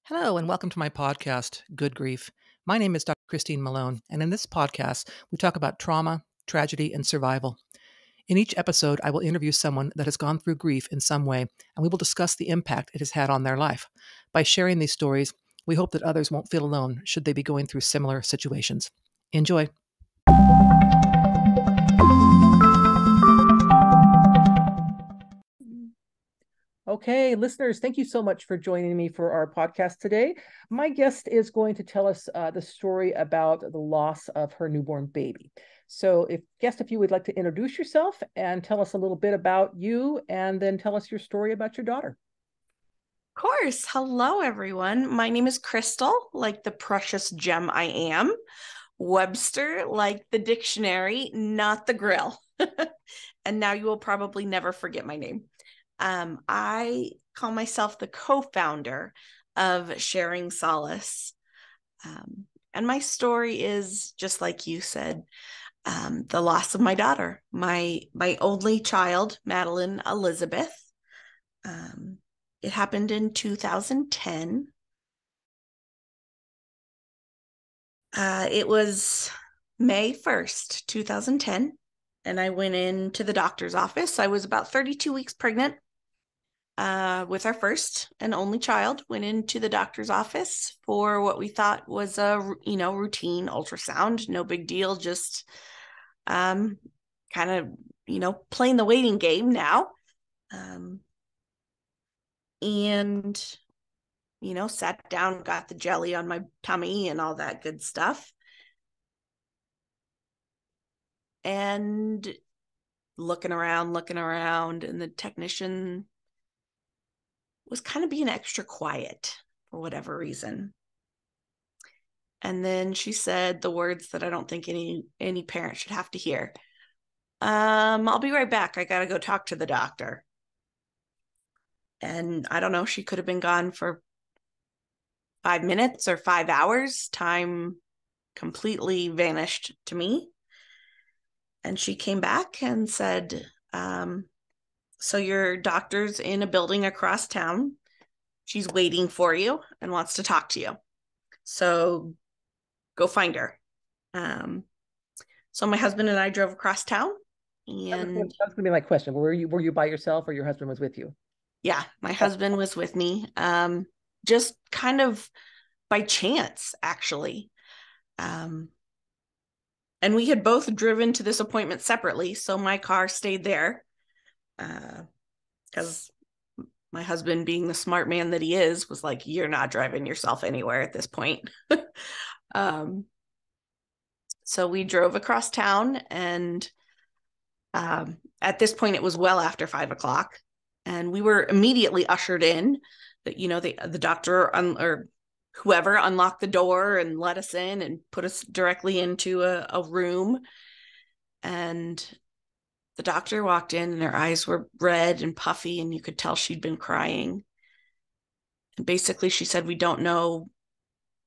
Hello, and welcome to my podcast, Good Grief. My name is Dr. Christine Malone, and in this podcast, we talk about trauma, tragedy, and survival. In each episode, I will interview someone that has gone through grief in some way, and we will discuss the impact it has had on their life. By sharing these stories, we hope that others won't feel alone should they be going through similar situations. Enjoy. Okay, listeners, thank you so much for joining me for our podcast today. My guest is going to tell us the story about the loss of her newborn baby. So, if you would like to introduce yourself and tell us a little bit about you, and then tell us your story about your daughter. Of course. Hello, everyone. My name is Crystal, like the precious gem I am. Webster, like the dictionary, not the grill. And now you will probably never forget my name. I call myself the co-founder of Sharing Solace. And my story is, just like you said, the loss of my daughter, my only child, Madelyn Elizabeth. It happened in 2010. It was May 1st, 2010, and I went into the doctor's office. I was about 32 weeks pregnant with our first and only child. Went into the doctor's office for what we thought was a routine ultrasound. No big deal, just kind of playing the waiting game now. And sat down, got the jelly on my tummy and all that good stuff. And looking around, and the technician was kind of being extra quiet for whatever reason. And then she said the words that I don't think any parent should have to hear. I'll be right back. I got to go talk to the doctor. And I don't know, she could have been gone for 5 minutes or 5 hours. Time completely vanished to me. And she came back and said, so your doctor's in a building across town. She's waiting for you and wants to talk to you. So go find her. So my husband and I drove across town. And that's going to be my question. Were you by yourself, or your husband was with you? Yeah, my husband was with me. Just kind of by chance, actually. And we had both driven to this appointment separately, so my car stayed there because my husband, being the smart man that he is, was like, you're not driving yourself anywhere at this point. So we drove across town, and at this point, it was well after 5 o'clock, and we were immediately ushered in. That the doctor or whoever unlocked the door and let us in and put us directly into a room. And the doctor walked in, and her eyes were red and puffy, and you could tell she'd been crying. And basically she said, we don't know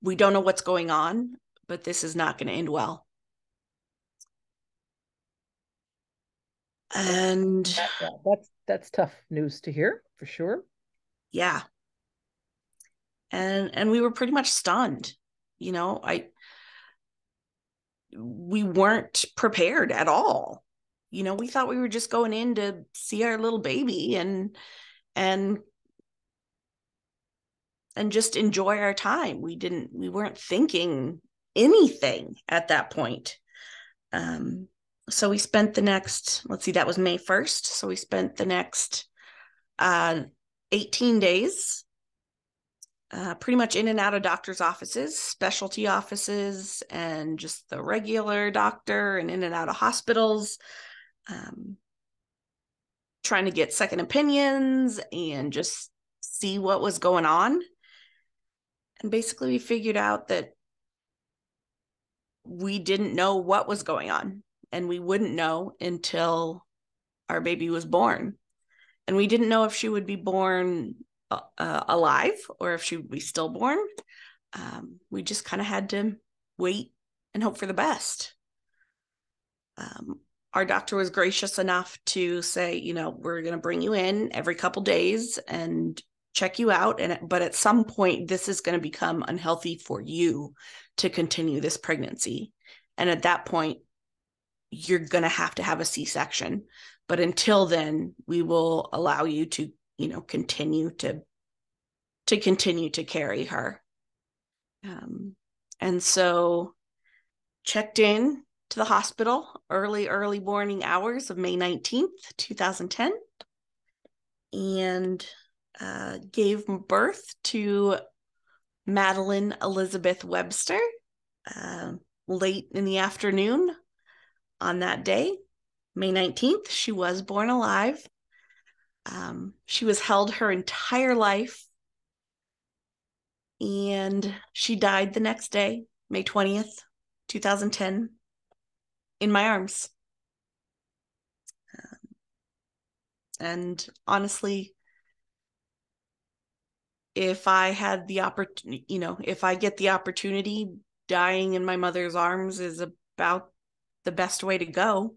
what's going on, but this is not going to end well. And that's tough news to hear, for sure. Yeah. And we were pretty much stunned. We weren't prepared at all. We thought we were just going in to see our little baby and just enjoy our time. We weren't thinking anything at that point. So we spent the next, that was May 1st. So we spent the next 18 days pretty much in and out of doctor's offices, specialty offices, and just the regular doctor, and in and out of hospitals, trying to get second opinions and just see what was going on. And basically we figured out that we didn't know what was going on, and we wouldn't know until our baby was born. And we didn't know if she would be born alive or if she would be stillborn. We just kind of had to wait and hope for the best. Our doctor was gracious enough to say, we're going to bring you in every couple days and check you out, but at some point this is going to become unhealthy for you to continue this pregnancy, and at that point you're going to have a C-section, but until then we will allow you to continue to carry her. And so checked in to the hospital early morning hours of May 19th 2010, and gave birth to Madelyn Elizabeth Webster late in the afternoon on that day, May 19th. She was born alive. She was held her entire life, and she died the next day, May 20th, 2010, in my arms. And honestly, if I had the opportunity, if I get the opportunity, dying in my mother's arms is about the best way to go.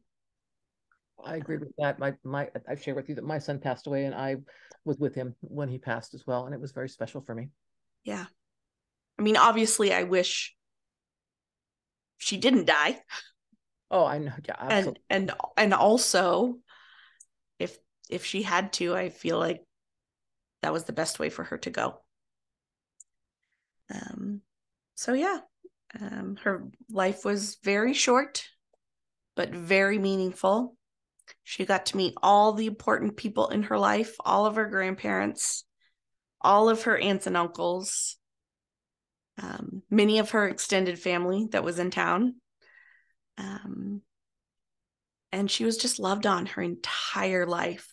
I agree with that. I've shared with you that my son passed away, and I was with him when he passed as well, and it was very special for me. Yeah. I mean, obviously, I wish she didn't die. Oh, I know. Yeah, absolutely. And also, if she had to, I feel like that was the best way for her to go. So yeah, her life was very short, but very meaningful. She got to meet all the important people in her life, all of her grandparents, all of her aunts and uncles, many of her extended family that was in town. And she was just loved on her entire life.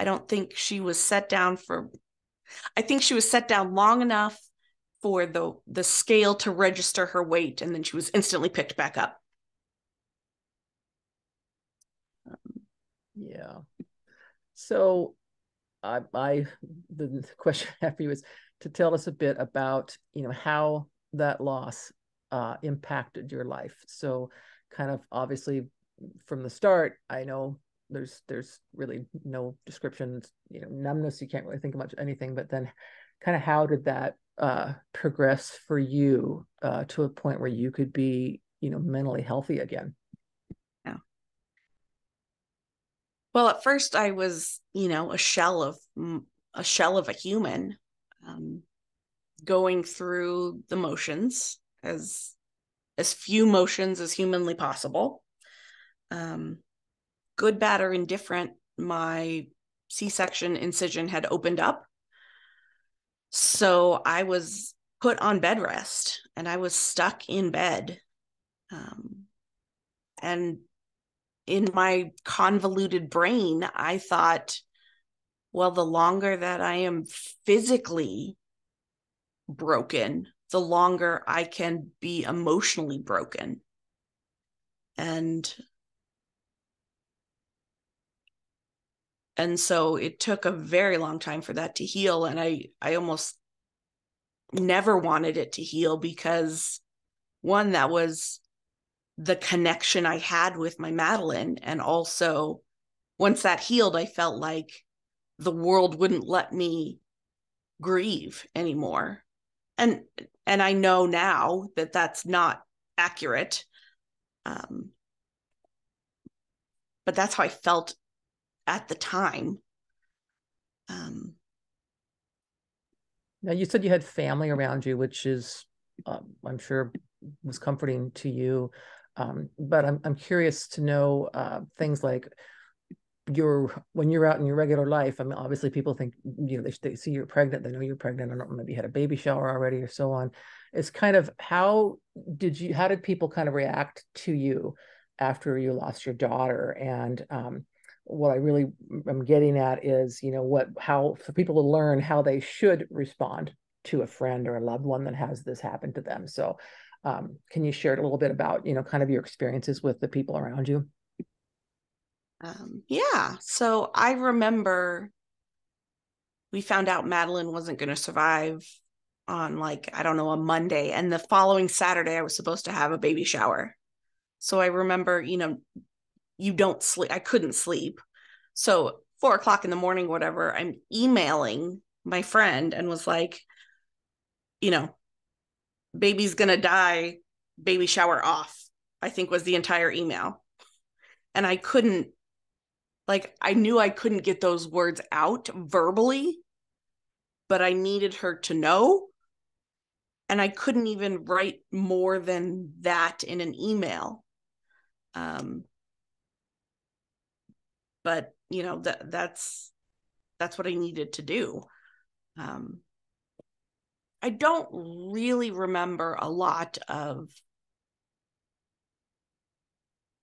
I don't think she was set down I think she was set down long enough for the scale to register her weight, and then she was instantly picked back up. Yeah. So the question I have for you is to tell us a bit about, how that loss impacted your life. So kind of obviously from the start, I know there's really no description, numbness, you can't really think much anything, but then kind of how did that progress for you to a point where you could be, mentally healthy again? Yeah. Well, at first I was, a shell of a human, going through the motions as few motions as humanly possible. Good, bad, or indifferent, my C-section incision had opened up. So I was put on bed rest, and I was stuck in bed. And in my convoluted brain, I thought, well, the longer that I am physically broken, the longer I can be emotionally broken. And so it took a very long time for that to heal. And I almost never wanted it to heal because, one, that was the connection I had with my Madelyn. And also, once that healed, I felt like the world wouldn't let me grieve anymore. And I know now that that's not accurate. But that's how I felt at the time. Now, you said you had family around you, which is, I'm sure, was comforting to you. But I'm curious to know things like when you're out in your regular life. I mean, obviously, people think, they see you're pregnant, they know you're pregnant, or maybe you had a baby shower already, or so on. It's kind of how did people kind of react to you after you lost your daughter? And what I really am getting at is, how for people to learn how they should respond to a friend or a loved one that has this happen to them. So, can you share a little bit about, kind of your experiences with the people around you? Yeah. So I remember we found out Madelyn wasn't going to survive on, like, I don't know, a Monday. And the following Saturday, I was supposed to have a baby shower. So I remember, you don't sleep. I couldn't sleep. So 4 o'clock in the morning, whatever, I'm emailing my friend and was like, you know, baby's gonna die, baby shower off, I think was the entire email. And I couldn't, like, I knew I couldn't get those words out verbally, but I needed her to know. And I couldn't even write more than that in an email. Um, but that's what I needed to do. Um, I don't really remember a lot of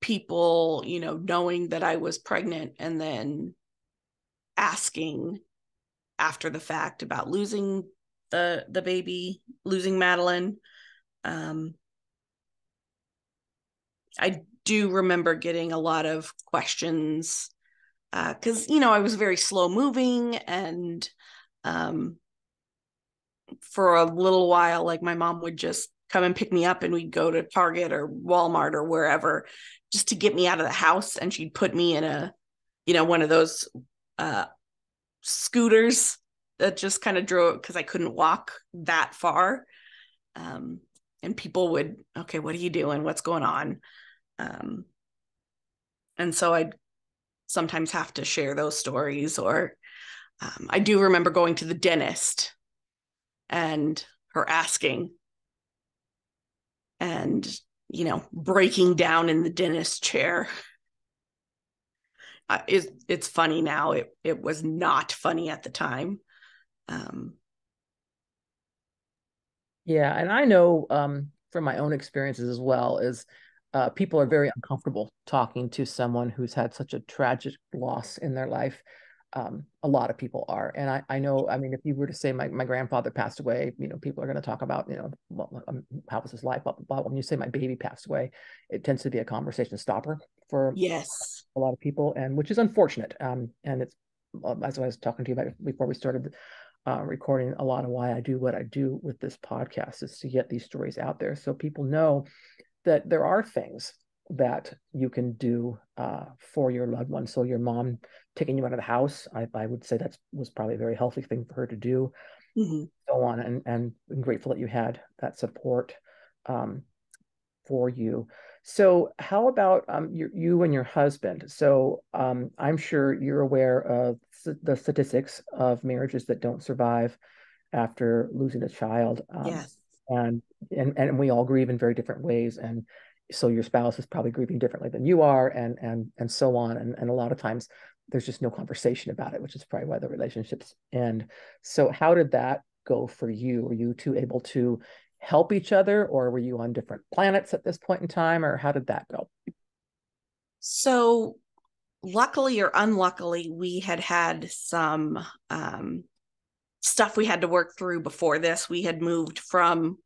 people, knowing that I was pregnant and then asking after the fact about losing the baby, losing Madelyn. Um, I do remember getting a lot of questions because I was very slow moving, and um, for a little while, like my mom would just come and pick me up, and we'd go to Target or Walmart or wherever just to get me out of the house, and she'd put me in a one of those uh, scooters that just kind of drove because I couldn't walk that far. Um, and people would, okay, what are you doing? What's going on? Um, and so I'd sometimes have to share those stories. Or I do remember going to the dentist and her asking and, breaking down in the dentist chair. It's funny now. It was not funny at the time. Um, Yeah, and I know from my own experiences as well is people are very uncomfortable talking to someone who's had such a tragic loss in their life. A lot of people are, and I know. I mean, if you were to say my grandfather passed away, people are going to talk about well, how was his life, blah blah blah. When you say my baby passed away, it tends to be a conversation stopper for yes. a lot of people, and which is unfortunate. And it's as I was talking to you about before we started recording, a lot of why I do what I do with this podcast is to get these stories out there so people know that there are things that you can do for your loved one. So your mom taking you out of the house, I would say that was probably a very healthy thing for her to do. Mm-hmm. So on, and I'm grateful that you had that support um, for you. So how about you and your husband? So I'm sure you're aware of the statistics of marriages that don't survive after losing a child. Yes. And, and we all grieve in very different ways. And so your spouse is probably grieving differently than you are, and so on. And a lot of times there's just no conversation about it, which is probably why the relationships end. So how did that go for you? Were you two able to help each other, or were you on different planets at this point in time, or how did that go? So, luckily or unluckily, we had some stuff we had to work through before this. We had moved from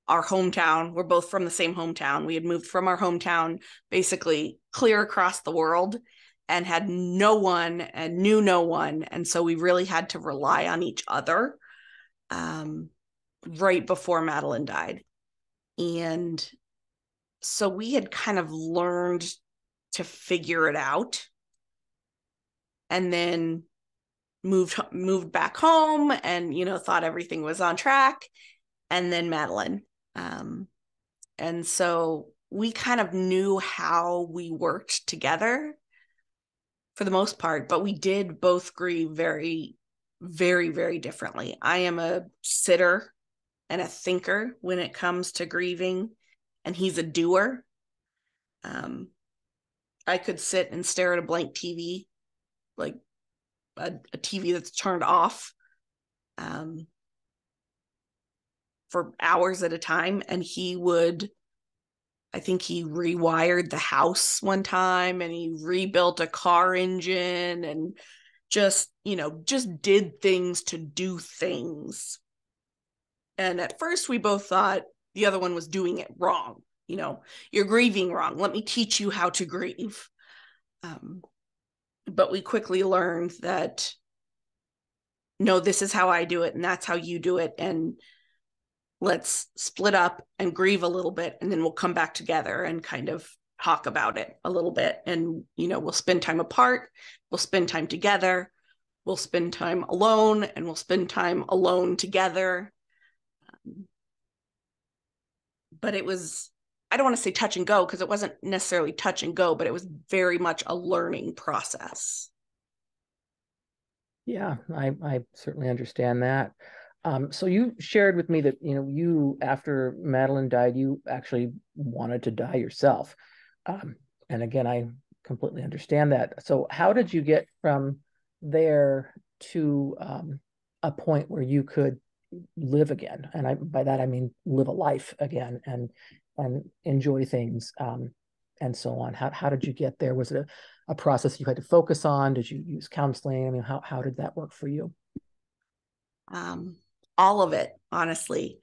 our hometown. We're both from the same hometown. We had moved from our hometown basically clear across the world and had no one and knew no one. And so we really had to rely on each other right before Madelyn died. And so we had kind of learned to figure it out, and then moved back home and thought everything was on track, and then Madelyn. And so we kind of knew how we worked together for the most part, but we did both grieve very, very, very differently. I am a sitter and a thinker when it comes to grieving, and he's a doer. I could sit and stare at a blank TV, like a TV that's turned off, um, for hours at a time. And I think he rewired the house one time, and he rebuilt a car engine, and just did things to do things. And at first we both thought the other one was doing it wrong. You're grieving wrong. Let me teach you how to grieve. But we quickly learned that no, this is how I do it, and that's how you do it. And let's split up and grieve a little bit, and then we'll come back together and kind of talk about it a little bit. And we'll spend time apart, we'll spend time together, we'll spend time alone and we'll spend time alone together. But it was, I don't want to say touch and go because it wasn't necessarily touch and go, but it was very much a learning process. Yeah, I certainly understand that. So you shared with me that, you, after Madelyn died, you actually wanted to die yourself. Um, and again, I completely understand that. So how did you get from there to a point where you could live again? And by that I mean live a life again and enjoy things, and so on. How did you get there? Was it a process you had to focus on? Did you use counseling? I mean, how did that work for you? Um, all of it, honestly.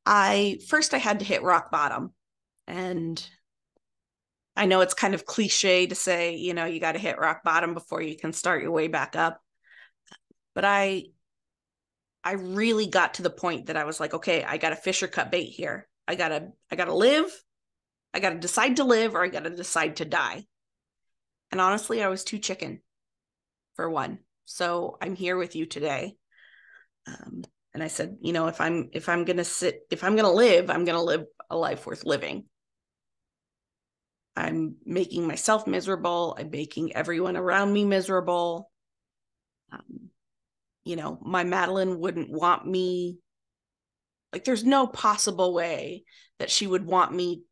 I had to hit rock bottom. And I know it's kind of cliche to say, you got to hit rock bottom before you can start your way back up. But I really got to the point that I was like, okay, I got to fish or cut bait here. I got to live. I got to decide to live or I got to decide to die. And honestly, I was too chicken for one. So I'm here with you today. And I said, if I'm gonna live, I'm gonna live a life worth living. I'm making myself miserable. I'm making everyone around me miserable. Um, my Madelyn wouldn't want me. Like, there's no possible way that she would want me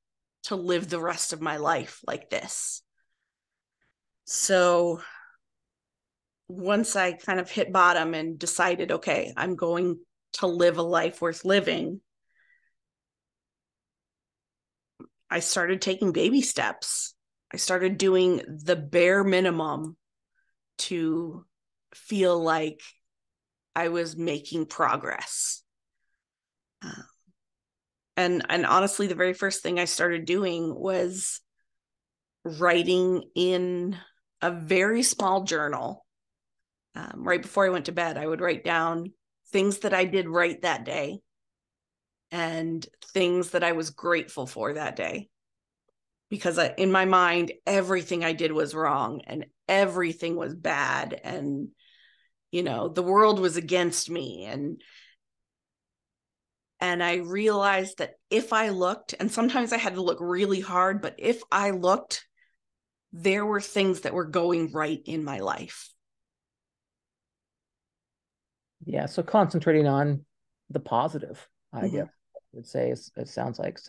to live the rest of my life like this. So once I kind of hit bottom and decided, okay, I'm going to live a life worth living, I started taking baby steps. I started doing the bare minimum to feel like I was making progress. And honestly, the very first thing I started doing was writing in a very small journal. Right before I went to bed, I would write down things that I did right that day and things that I was grateful for that day. Because in my mind, everything I did was wrong and everything was bad. And, the world was against me. And I realized that if I looked, and sometimes I had to look really hard, but if I looked, there were things that were going right in my life. Yeah, so concentrating on the positive, I Mm-hmm. guess I would say, it sounds like.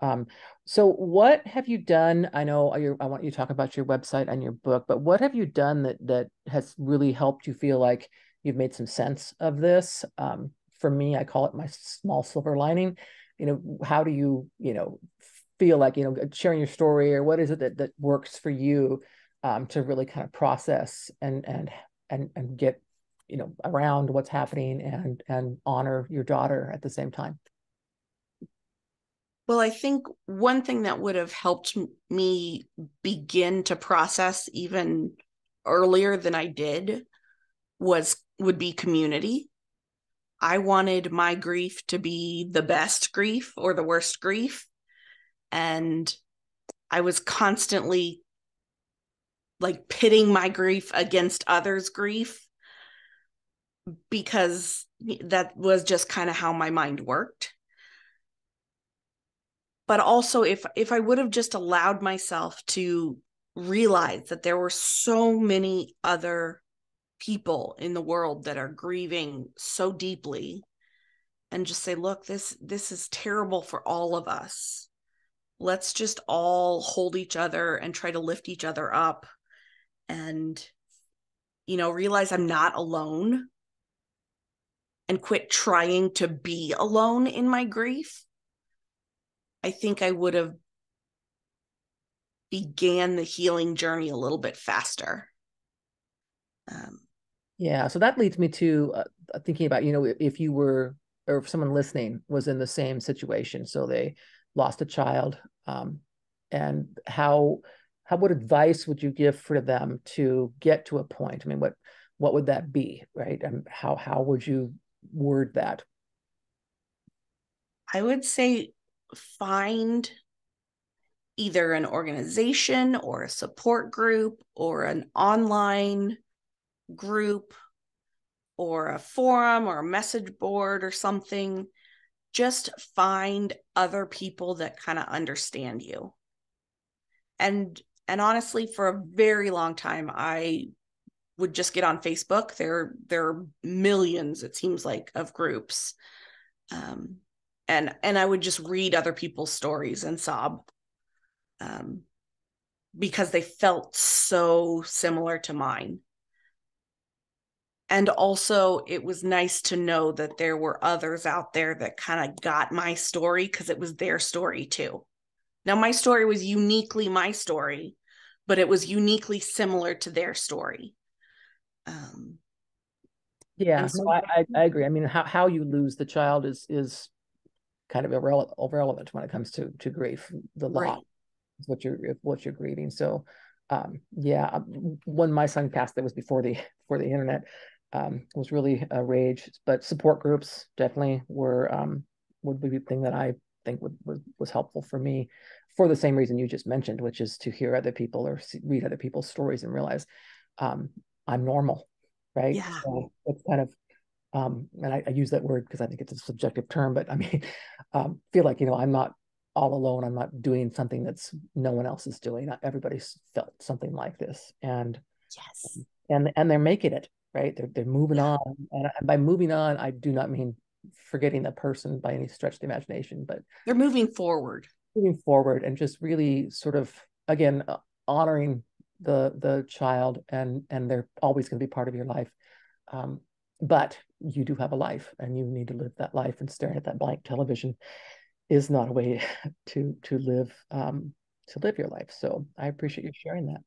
Um, so what have you done? I know I want you to talk about your website and your book, but what have you done that has really helped you feel like you've made some sense of this? For me, I call it my small silver lining. How do you, feel like, sharing your story, or what is it that works for you, to really kind of process and get, around what's happening and honor your daughter at the same time? Well, I think one thing that would have helped me begin to process even earlier than I did would be community. I wanted my grief to be the best grief or the worst grief. And I was constantly like pitting my grief against others' grief because that was just kind of how my mind worked. But also if I would have just allowed myself to realize that there were so many other people in the world that are grieving so deeply, and just say, look, this is terrible for all of us. Let's just all hold each other and try to lift each other up and realize I'm not alone and quit trying to be alone in my grief. I think I would have began the healing journey a little bit faster. Um, Yeah, so that leads me to thinking about, if you were, or if someone listening was in the same situation, so they lost a child, and what advice would you give for them to get to a point? I mean, what would that be, right? And how would you word that? I would say find either an organization or a support group or an online group or a forum or a message board or something. Just find other people that kind of understand you. And honestly, for a very long time, I would just get on Facebook. There are millions, it seems like, of groups. And I would just read other people's stories and sob, because they felt so similar to mine. And also, it was nice to know that there were others out there that kind of got my story because it was their story too. Now, my story was uniquely my story, but it was uniquely similar to their story. Yeah, And no, so, I agree. I mean, how you lose the child is kind of irrelevant when it comes to grief. The loss right. is what you're grieving. So, yeah, when my son passed, that was before the internet, was really a rage. But support groups definitely would be the thing that I think was helpful for me, for the same reason you just mentioned, which is to hear other people or read other people's stories and realize I'm normal, right? Yeah. So it's kind of and I use that word because I think it's a subjective term, but I mean, feel like, I'm not all alone. I'm not doing something that's no one else is doing. Everybody's felt something like this, Yes. and they're making it, right. They're moving Yeah. on, and by moving on, I do not mean forgetting the person by any stretch of the imagination, but They're moving forward. moving forward and just really sort of, again, honoring the child, and they're always going to be part of your life. But you do have a life, and you need to live that life, and staring at that blank television is not a way to live your life. So I appreciate you sharing that.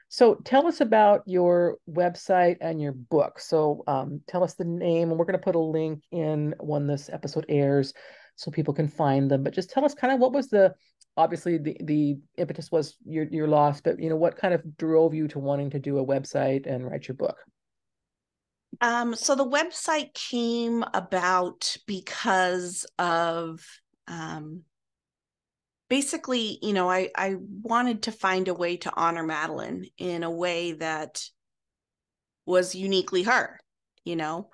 So tell us about your website and your book. So tell us the name, and we're going to put a link in when this episode airs so people can find them. But just tell us kind of what was obviously the impetus was your loss, but what kind of drove you to wanting to do a website and write your book? So the website came about because of, basically, I wanted to find a way to honor Madelyn in a way that was uniquely her, you know.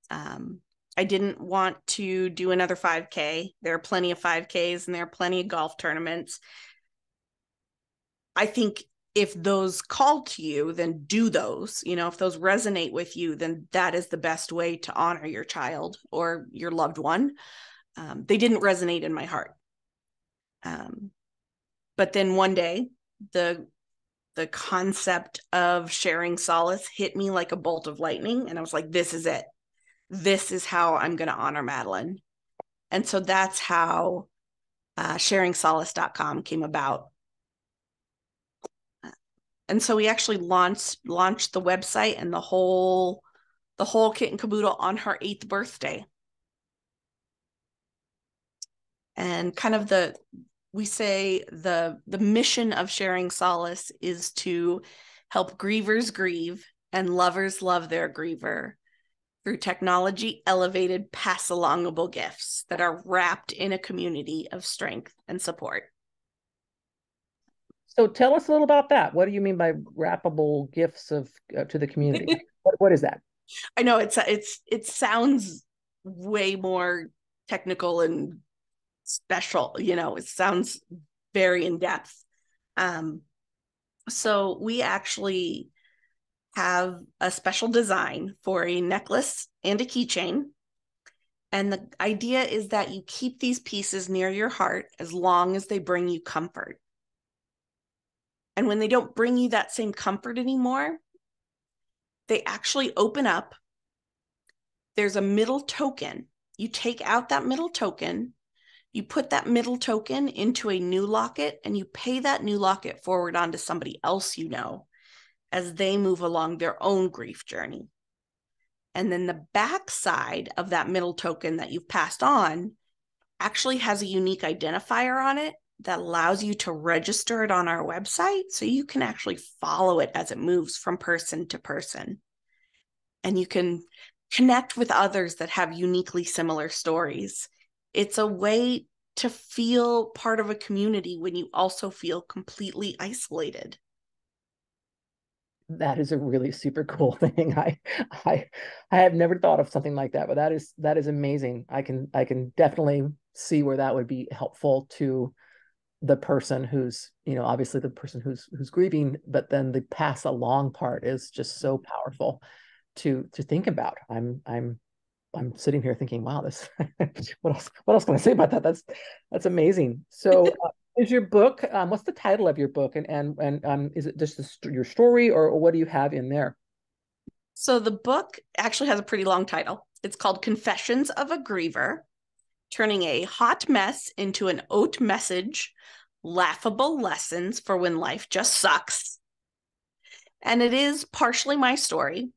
Um, I didn't want to do another 5K. There are plenty of 5Ks and there are plenty of golf tournaments. I think if those call to you, then do those. If those resonate with you, then that is the best way to honor your child or your loved one. They didn't resonate in my heart. But then one day, the concept of sharing solace hit me like a bolt of lightning, and I was like, this is it. This is how I'm going to honor Madelyn. And so that's how sharingsolace.com came about. And so we actually launched the website and the whole kit and caboodle on her 8th birthday. And kind of we say the mission of Sharing Solace is to help grievers grieve and lovers love their griever through technology elevated pass alongable gifts that are wrapped in a community of strength and support. So tell us a little about that. What do you mean by wrappable gifts of to the community? What is that? I know it sounds way more technical and special, it sounds very in depth. So we actually have a special design for a necklace and a keychain. And the idea is that you keep these pieces near your heart as long as they bring you comfort. And when they don't bring you that same comfort anymore, they actually open up. There's a middle token. You take out that middle token, you put that middle token into a new locket, and you pay that new locket forward onto somebody else as they move along their own grief journey. And then the back side of that middle token that you've passed on actually has a unique identifier on it that allows you to register it on our website so you can actually follow it as it moves from person to person. And you can connect with others that have uniquely similar stories. It's a way to feel part of a community when you also feel completely isolated. That is a really super cool thing. I I have never thought of something like that, but that is amazing. I can definitely see where that would be helpful to the person who's, obviously the person who's grieving, but then the pass along part is just so powerful to think about. I'm sitting here thinking, wow, this what else can I say about that? That's amazing. So is your book, what's the title of your book, and is it just your story, or what do you have in there? So the book actually has a pretty long title. It's called Confessions of a Griever: Turning a Hot Mess into an Oat Message, Laughable Lessons for When Life Just Sucks. And it is partially my story.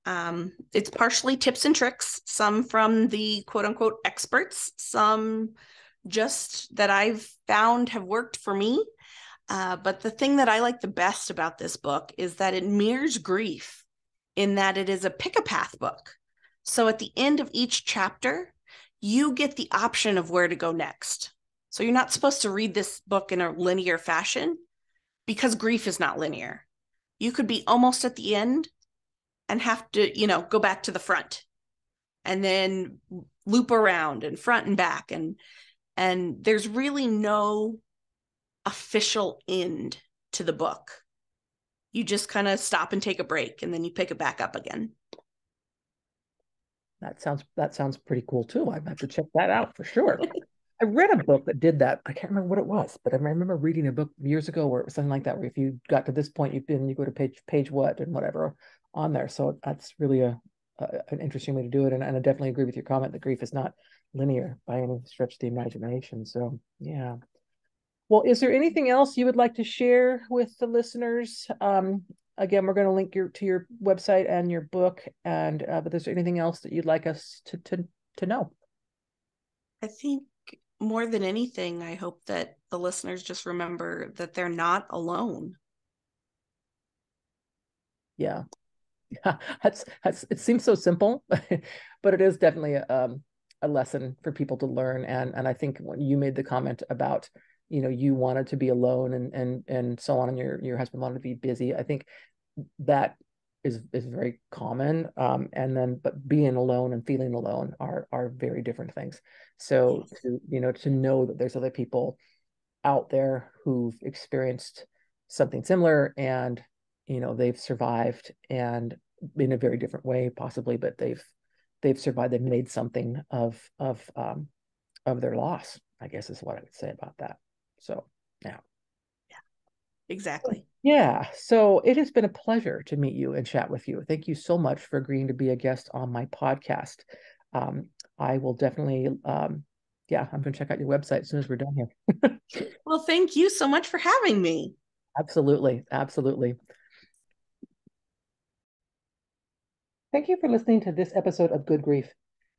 It's partially tips and tricks, some from the quote unquote experts, some just that I've found have worked for me. But the thing that I like the best about this book is that it mirrors grief in that it is a pick a path book. So at the end of each chapter, you get the option of where to go next. So you're not supposed to read this book in a linear fashion because grief is not linear. You could be almost at the end and have to, go back to the front and then loop around and front and back. And there's really no official end to the book. You just kind of stop and take a break and then you pick it back up again. That sounds pretty cool too. I have to check that out for sure. I read a book that did that. I can't remember what it was, but I remember reading a book years ago where it was something like that, where if you got to this point, you go to page what and whatever on there. So that's really an interesting way to do it. And I definitely agree with your comment that grief is not linear by any stretch of the imagination. So yeah. Well, is there anything else you would like to share with the listeners? Again, we're going to link to your website and your book, and but is there anything else that you'd like us to know? I think more than anything, I hope that the listeners just remember that they're not alone. Yeah, yeah, that's it seems so simple, but it is definitely a lesson for people to learn. And I think when you made the comment about, you wanted to be alone and so on, and your husband wanted to be busy, I think that is very common. But being alone and feeling alone are very different things. So Yes. to know that there's other people out there who've experienced something similar, and they've survived, and in a very different way possibly, but they've survived. They've made something of their loss, I guess, is what I would say about that. So yeah. Exactly. Yeah, so it has been a pleasure to meet you and chat with you. Thank you so much for agreeing to be a guest on my podcast. um, I will definitely yeah, I'm going to check out your website as soon as we're done here. Well, thank you so much for having me. Absolutely. Absolutely. Thank you for listening to this episode of Good Grief.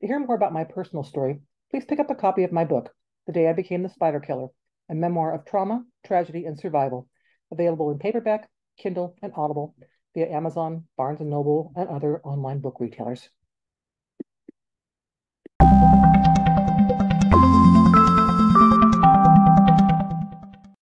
To hear more about my personal story, please pick up a copy of my book, The Day I Became the Spider Killer, a memoir of trauma, tragedy, and survival, available in paperback, Kindle, and Audible via Amazon, Barnes & Noble, and other online book retailers.